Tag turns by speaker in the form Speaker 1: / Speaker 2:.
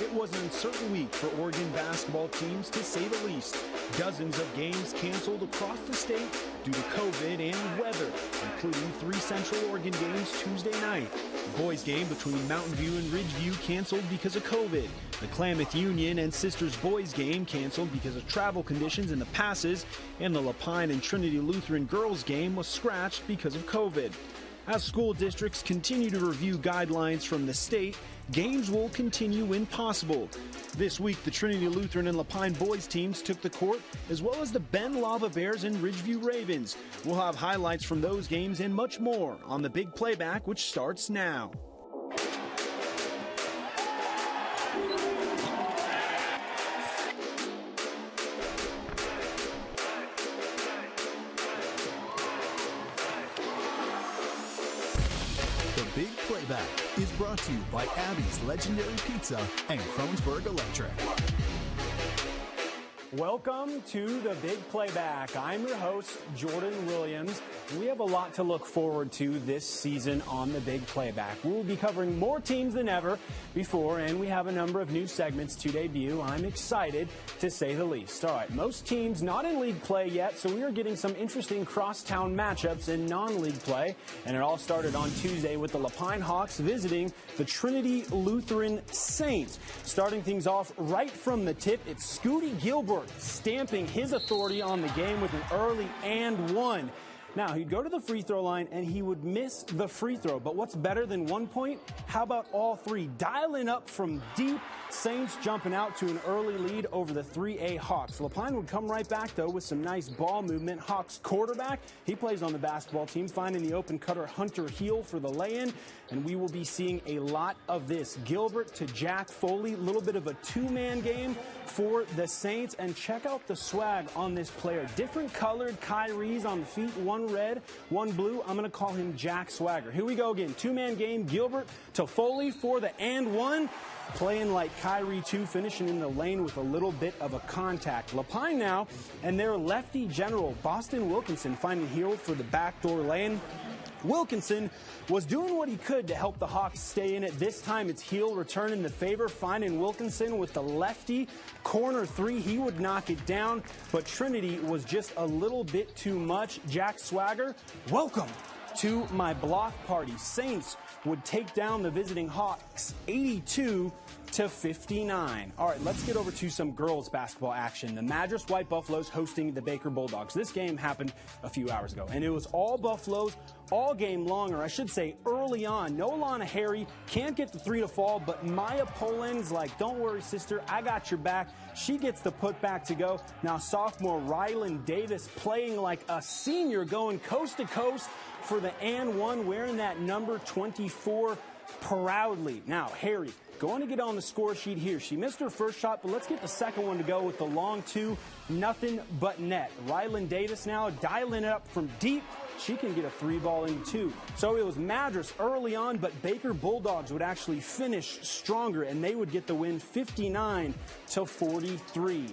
Speaker 1: It was an uncertain week for Oregon basketball teams, to say the least. Dozens of games canceled across the state due to COVID and weather, including 3 Central Oregon games Tuesday night. The boys game between Mountain View and Ridgeview canceled because of COVID. The Klamath Union and Sisters boys game canceled because of travel conditions in the passes, and the Pine-Trinity Lutheran girls game was scratched because of COVID. As school districts continue to review guidelines from the state, games will continue when possible. This week, the Trinity Lutheran and Lapine boys teams took the court, as well as the Ben Lava Bears and Ridgeview Ravens. We'll have highlights from those games and much more on the Big Playback, which starts now.
Speaker 2: Big Playback is brought to you by Abby's Legendary Pizza and Kronesburg Electric.
Speaker 3: Welcome to the Big Playback. I'm your host, Jordan Williams. We have a lot to look forward to this season on the Big Playback. We will be covering more teams than ever before, and we have a number of new segments to debut. I'm excited, to say the least. All right, most teams not in league play yet, so we are getting some interesting crosstown matchups in non-league play. And it all started on Tuesday with the Lapine Hawks visiting the Trinity Lutheran Saints. Starting things off right from the tip, it's Scooty Gilbert stamping his authority on the game with an early and one. Now, he'd go to the free throw line and he would miss the free throw. But what's better than 1 point? How about all three? Dialing up from deep, Saints jumping out to an early lead over the 3A Hawks. Lapine would come right back, though, with some nice ball movement. Hawks quarterback, he plays on the basketball team, finding the open cutter Hunter Heel for the lay-in. And we will be seeing a lot of this. Gilbert to Jack Foley, a little bit of a two-man game for the Saints. And check out the swag on this player. Different colored Kyries on the feet, one red, one blue. I'm going to call him Jack Swagger. Here we go again. Two-man game. Gilbert to Foley for the and one. Playing like Kyrie 2, finishing in the lane with a little bit of a contact. Lapine now, and their lefty general, Boston Wilkinson, finding Heel for the backdoor lane. Wilkinson was doing what he could to help the Hawks stay in it. This time it's Heel returning the favor, finding Wilkinson with the lefty corner three. He would knock it down, but Trinity was just a little bit too much. Jack Swagger, welcome to my block party. Saints would take down the visiting Hawks 82-59. All right, let's get over to some girls basketball action. The Madras White Buffaloes hosting the Baker Bulldogs. This game happened a few hours ago, and it was all Buffaloes all game long, or I should say early on. No Lana Harry, can't get the three to fall, but Maya Poland's like, don't worry, sister, I got your back. She gets the putback to go. Now sophomore Rylan Davis playing like a senior, going coast to coast for the and one, wearing that number 24 proudly. Now, Harry going to get on the score sheet here. She missed her first shot, but let's get the second one to go with the long two. Nothing but net. Rylan Davis now dialing it up from deep. She can get a three ball in too. So it was Madras early on, but Baker Bulldogs would actually finish stronger, and they would get the win 59-43.